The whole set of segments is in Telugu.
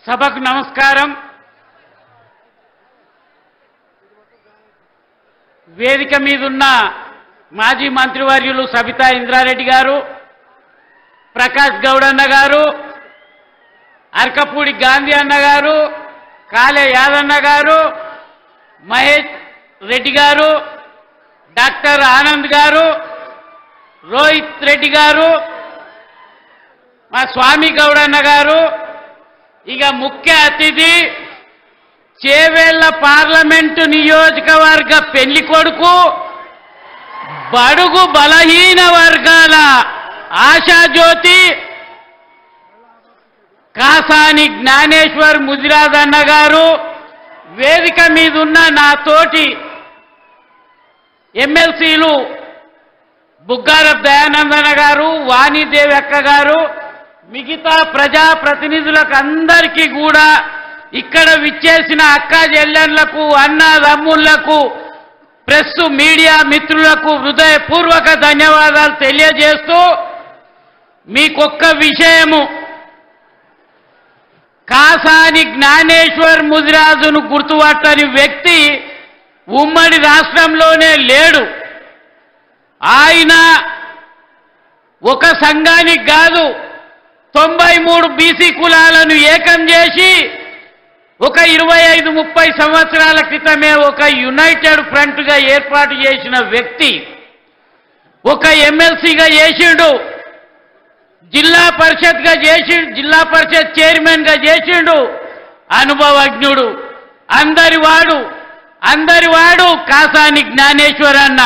సభకు నమస్కారం. వేదిక మీదున్న మాజీ మంత్రివర్యులు సబితా ఇంద్రారెడ్డి గారు, ప్రకాష్ గౌడ్ అన్న గారు, అర్కపూడి గాంధీ అన్న గారు, కాళే యాదన్న గారు, మహేష్ రెడ్డి గారు, డాక్టర్ ఆనంద్ గారు, రోహిత్ రెడ్డి గారు, మా స్వామి గౌడ్ అన్న గారు, ఇక ముఖ్య అతిథి చేవేళ్ల పార్లమెంటు నియోజకవర్గ పెళ్లి కొడుకు, బడుగు బలహీన వర్గాల ఆశాజ్యోతి కాసాని జ్ఞానేశ్వర్ ముదిరాజ్ అన్న గారు, వేదిక మీదున్న నా తోటి ఎమ్మెల్సీలు బుగ్గారపు దయానందన గారు, వాణిదేవి అక్క గారు, మిగతా ప్రజాప్రతినిధులకు అందరికీ కూడా ఇక్కడ విచ్చేసిన అక్క చెల్లెళ్లకు, అన్నదమ్ముళ్లకు, ప్రెస్ మీడియా మిత్రులకు హృదయపూర్వక ధన్యవాదాలు తెలియజేస్తూ, మీకొక్క విషయము, కాసాని జ్ఞానేశ్వర్ ముదిరాజును గుర్తుపట్టని వ్యక్తి ఉమ్మడి రాష్ట్రంలోనే లేడు. ఆయన ఒక సంఘానికి కాదు, 93 బీసీ కులాలను ఏకం చేసి ఒక 25-30 సంవత్సరాల క్రితమే ఒక యునైటెడ్ ఫ్రంట్గా ఏర్పాటు చేసిన వ్యక్తి. ఒక ఎమ్మెల్సీగా చేసిండు, జిల్లా పరిషత్గా చేసిండు, జిల్లా పరిషత్ చైర్మన్గా చేసిండు, అనుభవజ్ఞుడు, అందరివాడు కాసాని జ్ఞానేశ్వర్ అన్న.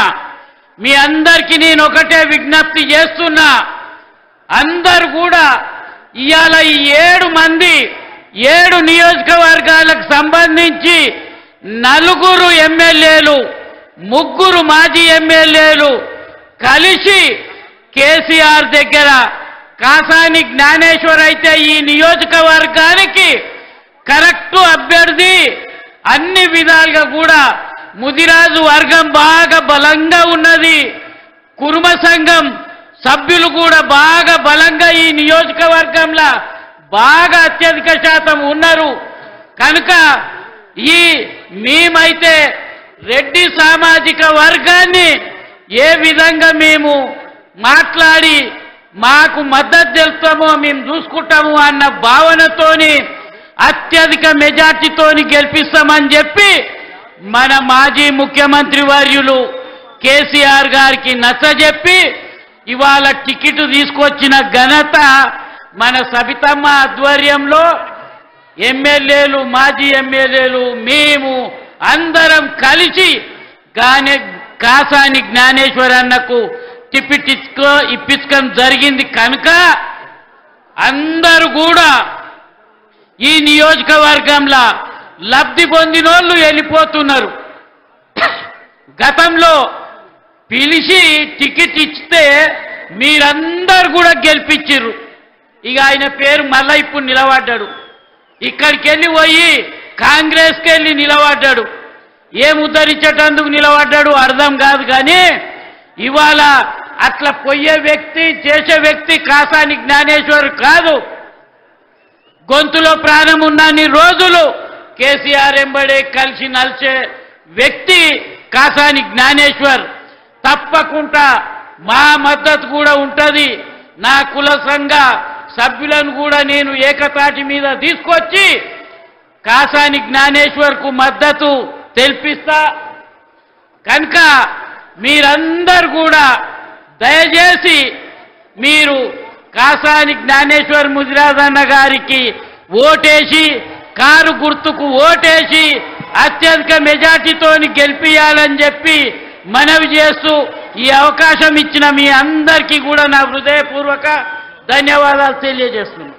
మీ అందరికీ నేను ఒకటే విజ్ఞప్తి చేస్తున్నా, అందరూ కూడా ఇవాళ ఈ 7 మంది 7 నియోజకవర్గాలకు సంబంధించి 4 ఎమ్మెల్యేలు, 3 మాజీ ఎమ్మెల్యేలు కలిసి కేసీఆర్ దగ్గర కాసాని జ్ఞానేశ్వర్ అయితే ఈ నియోజకవర్గానికి కరెక్ట్ అభ్యర్థి, అన్ని విధాలుగా కూడా ముదిరాజు వర్గం బాగా బలంగా ఉన్నది, కుర్మ సంఘం సభ్యులు కూడా బాగా బలంగా ఈ నియోజకవర్గంలో బాగా అత్యధిక శాతం ఉన్నారు కనుక మేమైతే రెడ్డి సామాజిక వర్గాన్ని ఏ విధంగా మేము మాట్లాడి మాకు మద్దతు తెలుస్తామో మేము చూసుకుంటాము అన్న భావనతోని అత్యధిక మెజార్టీతోని గెలిపిస్తామని చెప్పి మన మాజీ ముఖ్యమంత్రి వర్యులు కేసీఆర్ గారికి నచ్చజెప్పి ఇవాళ టికెట్ తీసుకొచ్చిన ఘనత మన సబితమ్మ ఆధ్వర్యంలో ఎమ్మెల్యేలు, మాజీ ఎమ్మెల్యేలు, మేము అందరం కలిసి కాసాని జ్ఞానేశ్వర్ అన్నకు టికెట్ ఇప్పించడం జరిగింది కనుక అందరూ కూడా ఈ నియోజకవర్గంలో లబ్ధి పొందినోళ్ళు వెళ్ళిపోతున్నారు. గతంలో పిలిచి టికెట్ ఇస్తే మీరందరూ కూడా గెలిపించారు. ఇక ఆయన పేరు మళ్ళా ఇప్పుడు నిలబడ్డాడు, ఇక్కడికి వెళ్ళి పోయి కాంగ్రెస్కి వెళ్ళి నిలబడ్డాడు. ఏం ఉద్ధరించేటందుకు నిలబడ్డాడు అర్థం కాదు, కానీ ఇవాళ అట్లా పోయే వ్యక్తి, చేసే వ్యక్తి కాసాని జ్ఞానేశ్వర్ కాదు. గొంతులో ప్రాణం ఉన్నన్ని రోజులు కేసీఆర్ ఎంబడే కలిసి నలిచే వ్యక్తి కాసాని జ్ఞానేశ్వర్. తప్పకుండా మా మద్దతు కూడా ఉంటుంది. నా కుల సంఘ సభ్యులను కూడా నేను ఏకతాటి మీద తీసుకొచ్చి కాసాని జ్ఞానేశ్వర్కు మద్దతు తెలిపిస్తా కనుక మీరందరూ కూడా దయచేసి మీరు కాసాని జ్ఞానేశ్వర్ ముదిరాజ్ అన్న గారికి ఓటేసి, కారు గుర్తుకు ఓటేసి అత్యధిక మెజార్టీతోని గెలిపియాలని చెప్పి మనవి చేస్తూ ఈ అవకాశం ఇచ్చిన మీ అందరికీ కూడా నా హృదయపూర్వక ధన్యవాదాలు తెలియజేస్తున్నాను.